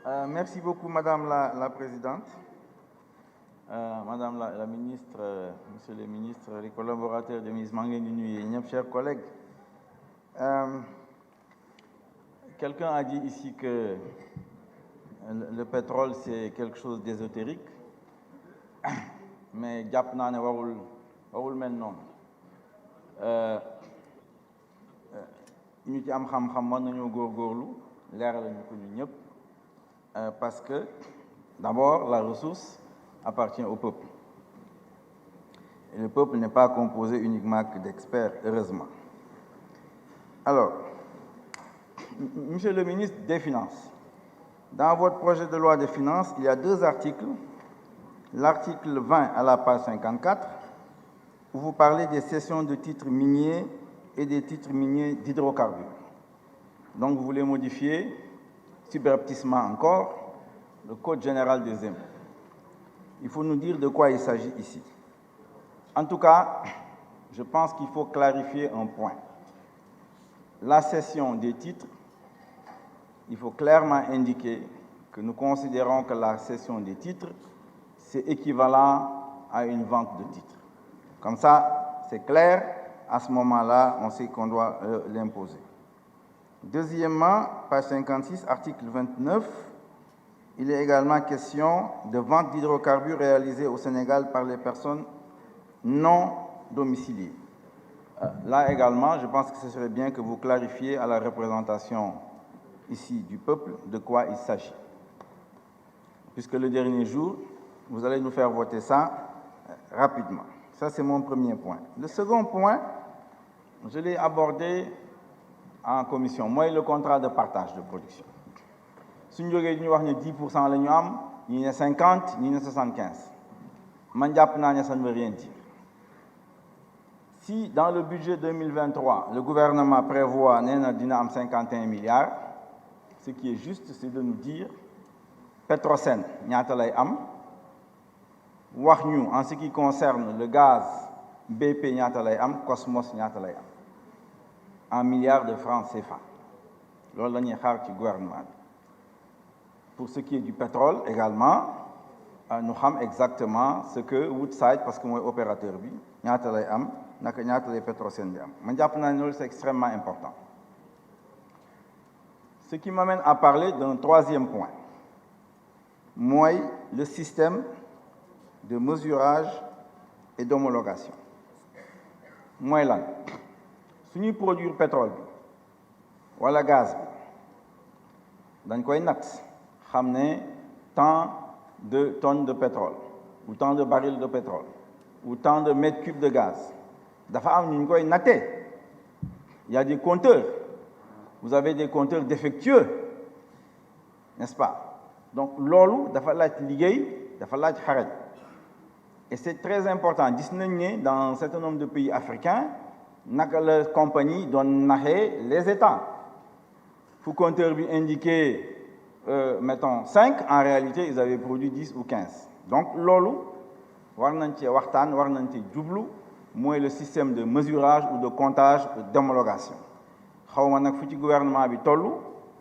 Merci beaucoup, Madame la Présidente. Madame la Ministre, Monsieur le Ministre, les collaborateurs de Ms. Mangué-Nunu et chers collègues. Quelqu'un a dit ici que le pétrole, c'est quelque chose d'ésotérique, mais jàpp naa ne warul mel noonu. Ñu ci am xam-xam mën nañoo góorgóorlu leeral ñu ko ñun ñëpp parce que d'abord la ressource appartient au peuple. Et le peuple n'est pas composé uniquement que d'experts, heureusement. Alors, Monsieur le ministre des Finances, dans votre projet de loi de finances, il y a deux articles. L'article 20 à la page 54, où vous parlez des cessions de titres miniers et des titres miniers d'hydrocarbures. Donc, vous voulez modifier, subrepticement encore, le Code général des impôts. Il faut nous dire de quoi il s'agit ici. En tout cas, je pense qu'il faut clarifier un point. La cession des titres, il faut clairement indiquer que nous considérons que la cession des titres, c'est équivalent à une vente de titres. Comme ça, c'est clair, à ce moment-là, on sait qu'on doit l'imposer. Deuxièmement, page 56, article 29, il est également question de vente d'hydrocarbures réalisées au Sénégal par les personnes non domiciliées. Là également, je pense que ce serait bien que vous clarifiez à la représentation ici du peuple de quoi il s'agit. Puisque le dernier jour, vous allez nous faire voter ça rapidement. Ça, c'est mon premier point. Le second point, je l'ai abordé en commission. Moi, le contrat de partage de production. Si nous avons 10%, nous avons 50, nous avons 75. Ça ne veut rien dire. Si dans le budget 2023, le gouvernement prévoit 51 milliards, ce qui est juste, c'est de nous dire Petrosen, ñaata lay am, wax ñu en ce qui concerne le gaz, BP ñaata lay am, Cosmos ñaata lay am, en milliards de francs CFA. Loolu la ñuy xaar ci gouvernement. Pour ce qui est du pétrole également, nous savons exactement ce que Woodside, parce que moi opérateur bi, ñaata lay am, naka ñaata lay Petrosen di am. Man jàpp naa ne loolu c'est extrêmement important. Ce qui m'amène à parler d'un troisième point. Moi, le système de mesurage et d'homologation. Moi, là, si nous produisons pétrole ou le gaz, dans quoi il y tant de tonnes de pétrole, ou tant de barils de pétrole, ou tant de mètres cubes de gaz. Il y a des compteurs. Vous avez des compteurs défectueux, n'est-ce pas? Donc, lolu dafa laaj liggéey, dafa laaj xarañ. Et c'est très important. Gis nañ ne dans un certain nombre de pays africains, naka la compagnie doon naxee les États. Fu compteur bi indiqué, mettons 5, en réalité, ils avaient produit 10 ou 15. Donc, lolu war nañ ci waxtaan, war nañ ci jublu, mooy le système de mesurage ou de comptage d'homologation. Xawma nag fu ci gouvernement bi tollu,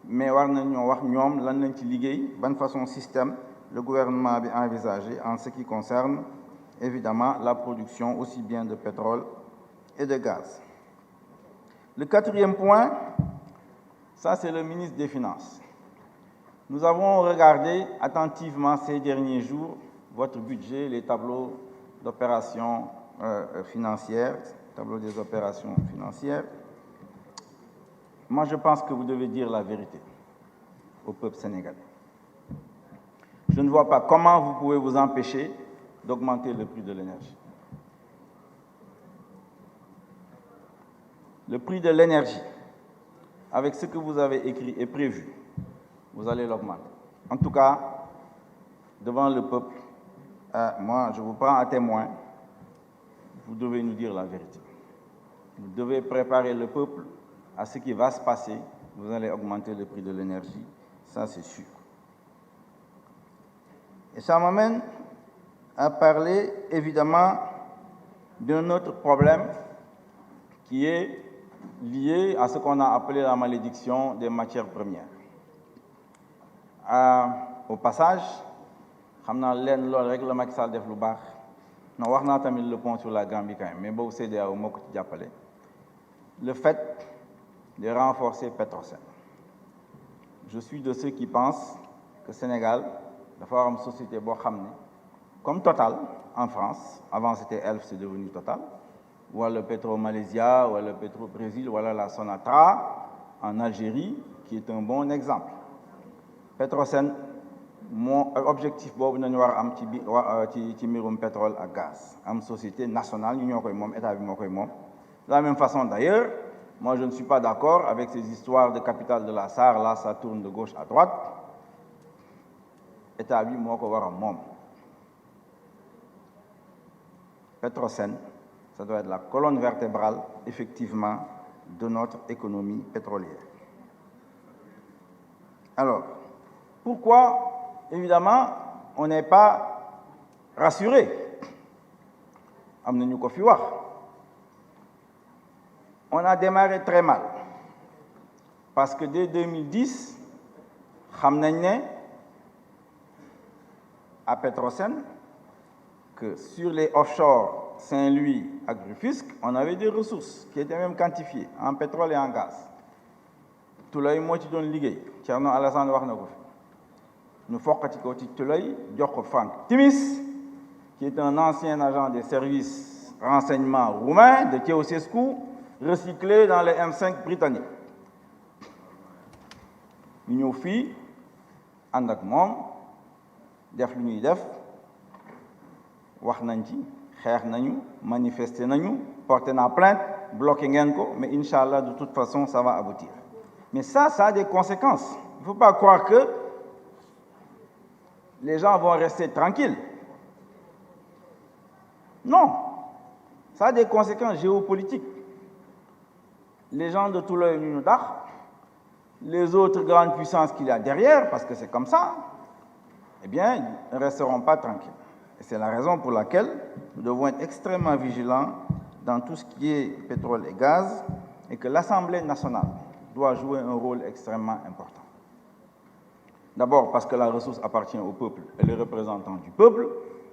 mais war nañoo wax ñoom lan lañ ci liggéey, ban façon système le gouvernement bi envisagé en ce qui concerne évidemment la production aussi bien de pétrole et de gaz. Le quatrième point, ça c'est le ministre des Finances. Nous avons regardé attentivement ces derniers jours votre budget, les tableaux d'opérations financières, tableau des opérations financières. Moi, je pense que vous devez dire la vérité au peuple sénégalais. Je ne vois pas comment vous pouvez vous empêcher d'augmenter le prix de l'énergie. Le prix de l'énergie, avec ce que vous avez écrit et prévu, vous allez l'augmenter. En tout cas, devant le peuple, moi, je vous prends à témoin, vous devez nous dire la vérité. Vous devez préparer le peuple à ce qui va se passer. Vous allez augmenter le prix de l'énergie, ça c'est sûr. Et ça m'amène à parler évidemment d'un autre problème qui est lié à ce qu'on a appelé la malédiction des matières premières. Au passage, xam naa leen loolu rek la Macky Sall def lu baax non wax naa tamit le pont sur la Gambie quand même mais boobu CEDEAO moo ko ci jàppale le fait de renforcer Petrosen. Je suis de ceux qui pensent que Sénégal dafa war am société boo xam ne comme Total en France avant c'était Elf, c'est devenu Total wala Petro Malaysia wala Petro Brésil wala la Sonatra en Algérie qui est un bon exemple. Petrosen mon objectif boobu nañu war a am ci mbirum pétrole ak gaz am société nationale ñu ñoo koy moom état bi moo koy moom. De la même façon d'ailleurs moi je ne suis pas d'accord avec ces histoires de capitale de la SAR là ça tourne de gauche à droite état bi moo ko war a moom. Petrosen ça doit être la colonne vertébrale effectivement de notre économie pétrolière. Alors pourquoi évidemment on n'est pas rassuré am na ñu ko fi wax on a démarré très mal parce que dès 2010 xam nañ ne à Petrosen que sur les offshore Saint-Louis ak Rufisque on avait des ressources qui étaient même quantifiées en pétrole et en gaz Tulloy moo ci doon liggéey Thierno Alassane wax na ko fi ñu foqati ko ci Tulloy jox ko Franck Timis qui est un ancien agent des services renseignement roumain de Ceausescu recyclé dans les M5 britanniques ñu ñëw fii ànd ak moom def lu ñuy def wax nañ ci xeex nañu manifester nañu porter na plainte bloqué ngeen ko mais inchallah de toute façon ça va aboutir mais ça a des conséquences il ne faut pas croire que les gens vont rester tranquilles non ça a des conséquences géopolitiques les gens de Tulloy ñu ñu dàq les autres grandes puissances qu'il y a derrière parce que c'est comme ça eh bien ne resteront pas tranquilles et c'est la raison pour laquelle nous devons être extrêmement vigilants dans tout ce qui est pétrole et gaz et que l'Assemblée nationale doit jouer un rôle extrêmement important. D'abord parce que la ressource appartient au peuple et les représentants du peuple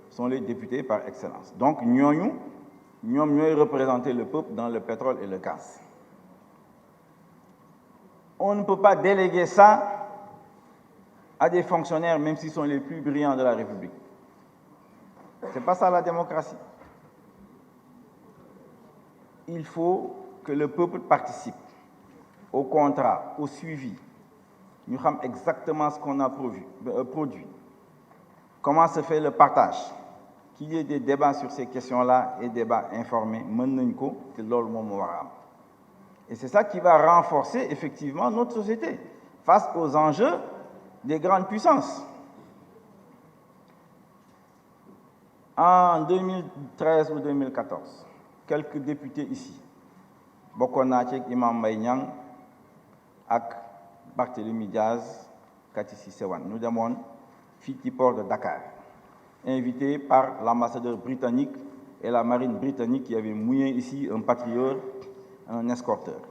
sont les députés par excellence. Donc ñoom ñooy représenter le peuple dans le pétrole et le gaz. On ne peut pas déléguer ça à des fonctionnaires même s'ils sont les plus brillants de la République. C'est pas ça la démocratie. Il faut que le peuple participe au contrat, au suivi. Nous savons exactement ce qu'on a produit. Comment se fait le partage? Qu'il y ait des débats sur ces questions-là et débats informés, et c'est ça qui va renforcer effectivement notre société face aux enjeux des grandes puissances. En 2013 ou 2014, quelques députés ici, Bokonachek, Imam Mbaye Niang, ak Barthélémy Diaz, Kati Sissewan, nous demandons Fiti Port de Dakar, invités par l'ambassadeur britannique et la marine britannique qui avait mouillé ici un patrouilleur, un escorteur.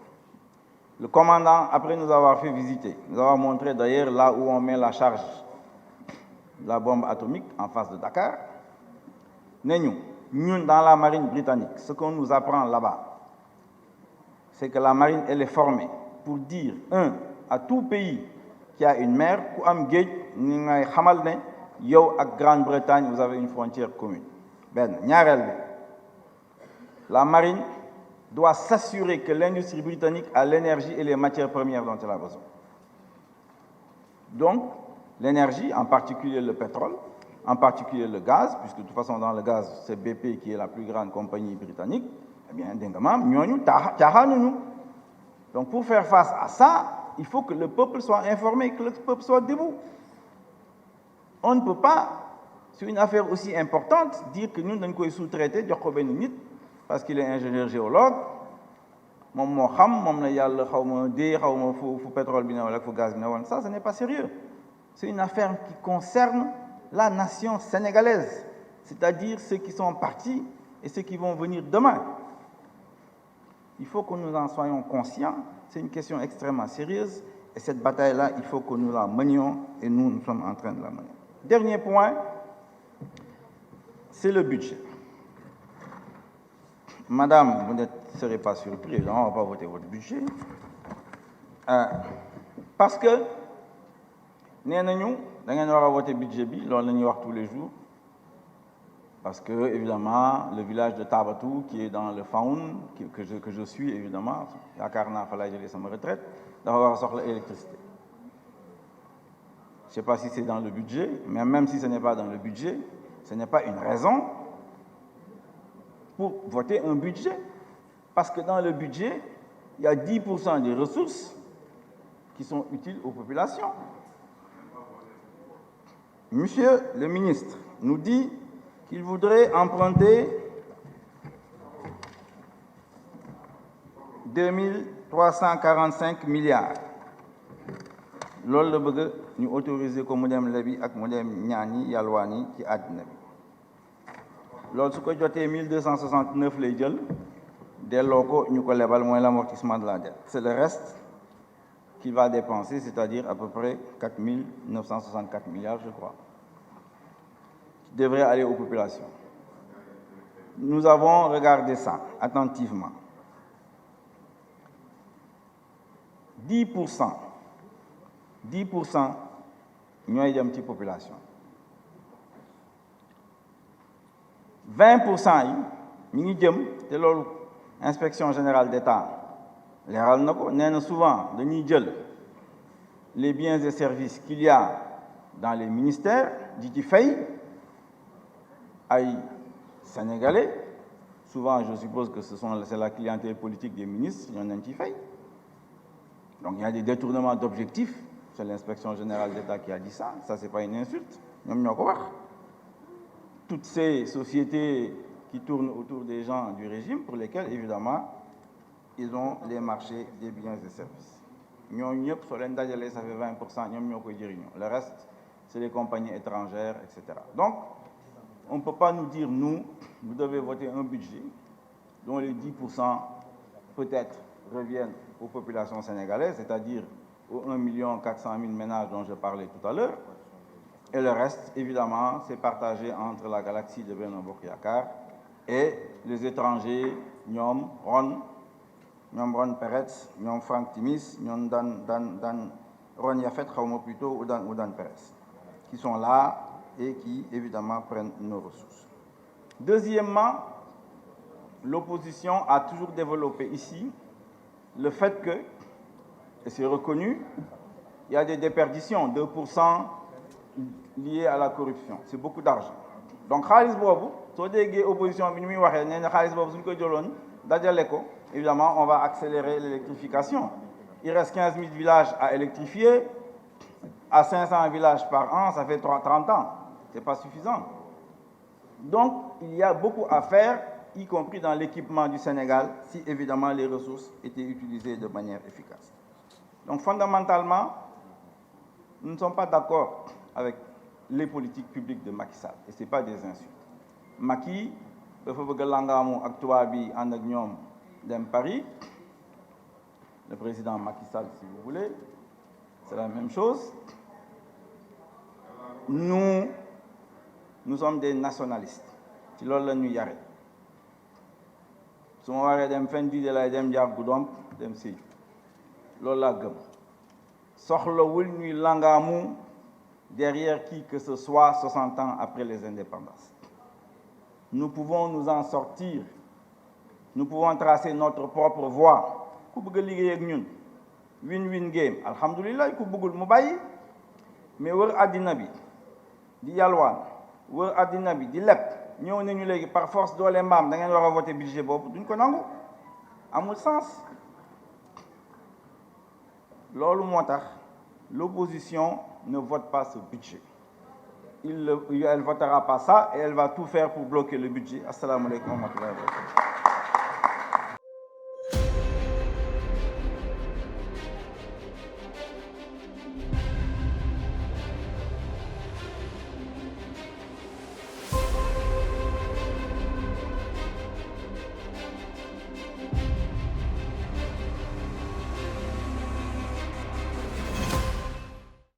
Le commandant, après nous avoir fait visiter, nous avoir montré d'ailleurs là où on met la charge de la bombe atomique en face de Dakar. Nous, dans la marine britannique, ce qu'on nous apprend là-bas, c'est que la marine, elle est formée pour dire, à tout pays qui a une mer, avec Grande-Bretagne, vous avez une frontière commune. La marine doit s'assurer que l'industrie britannique a l'énergie et les matières premières dont elle a besoin. Donc, l'énergie, en particulier le pétrole, en particulier le gaz, puisque de toute façon dans le gaz, c'est BP qui est la plus grande compagnie britannique, eh bien, donc pour faire face à ça, il faut que le peuple soit informé, que le peuple soit debout. On ne peut pas, sur une affaire aussi importante, dire que nous devons sous-traiter parce qu'il est ingénieur géologue, ça, ce n'est pas sérieux. C'est une affaire qui concerne la nation sénégalaise, c'est-à-dire ceux qui sont partis et ceux qui vont venir demain. Il faut que nous en soyons conscients, c'est une question extrêmement sérieuse Et cette bataille-là, il faut que nous la menions et nous sommes en train de la mener. Dernier point, c'est le budget. Madame, vous ne serez pas surprise, on ne va pas voter votre budget. Parce que, nous avons voté le budget, nous l'avons tous les jours. Parce que, évidemment, le village de Tabatou, qui est dans le Faoun, que je suis, évidemment, à Karna, il fallait que j'aille à ma retraite, d'avoir sorti l'électricité. Je ne sais pas si c'est dans le budget, mais même si ce n'est pas dans le budget, ce n'est pas une raison pour voter un budget. Parce que dans le budget, il y a 10% des ressources qui sont utiles aux populations. Monsieur le ministre nous dit qu'il voudrait emprunter 2345 milliards. Loolu la bëgg ñu autoriser ko mu dem lebi ak mu dem ñaani yalwaani ci àddina bi loolu su ko jotee 1269 lay jël delloo ko ñu ko lebal mooy l'amortissement de la dette. C'est le reste qu'il va dépenser, c'est-à-dire à peu près 4964 milliards, je crois, qui devraient aller aux populations. Nous avons regardé ça attentivement. 10% ñooy dem ci population. 20% yi mi ngi jëm te loolu inspection générale d'État leeral na ko nee na souvent dañuy jël les biens et services qu'il y a dans les ministères di ci fay ay Sénégalais, souvent je suppose que c'est la clientèle politique des ministres ñoo nañ ci fay. Donc il y a des détournements d'objectifs, c'est l'inspection générale d'État qui a dit ça c'est pas une insulte, ñoom ñoo ko wax. Toutes ces sociétés qui tournent autour des gens du régime pour lesquels évidemment ils ont les marchés des biens et services. Ñooñu ñëpp soo leen dajalee ça fait 20%, ñoom ñoo koy jëriñoo. Le reste c'est les compagnies étrangères, etc. Donc on ne peut pas nous dire nous devez voter un budget dont les 10% peut-être reviennent aux populations sénégalaises, c'est-à-dire aux 1 400 000 ménages dont je parlais tout à l'heure. Et le reste, évidemment, c'est partagé entre la galaxie de Benno Bokk Yakaar et les étrangers, ñoom Ron Peretz, ñoom Franck Timis, ñoom Dan Ron Yafet, xawma plutôt, ou Dan Peretz, qui sont là et qui, évidemment, prennent nos ressources. Deuxièmement, l'opposition a toujours développé ici le fait que, et c'est reconnu, il y a des déperditions, 2% liées à la corruption. C'est beaucoup d'argent. Donc, xaalis boobu, soo déggee opposition bi ni muy waxee nee na xaalis boobu suñ ko jëloon dajale ko, évidemment, on va accélérer l'électrification. Il reste 15 000 villages à électrifier. À 500 villages par an, ça fait 30 ans. Ce n'est pas suffisant. Donc, il y a beaucoup à faire, y compris dans l'équipement du Sénégal, si évidemment les ressources étaient utilisées de manière efficace. Donc, fondamentalement, nous ne sommes pas d'accord avec les politiques publiques de Macky Sall. Et ce n'est pas des insultes. Macky, il faut que l'angamu actuabi en agnom d'un Paris. Le président Macky Sall, si vous voulez, c'est la même chose. Nous sommes des nationalistes. C'est ce que nous yare. Si on va dem fendi de la dem jaar gudom dem si. Loolu la gëm. Soxlawul ñuy langamu derrière qui que ce soit 60 ans après les indépendances. Nous pouvons nous en sortir. Nous pouvons tracer notre propre voie. Ku bëgg liggéey ak ñun win-win game alhamdoulillah ku bëggul mu bàyyi mais wër àddina bi di yalwaan wër àddina bi di leb ñëw nañu léegi par force doole mbaam da ngeen war a voter budget boobu duñ ko nangu amul sens. Loolu moo tax l'opposition ne vote pas ce budget. Elle ne votera pas ça et elle va tout faire pour bloquer le budget. Assalamu alaikum wa rahmatullahi wa barakatuh.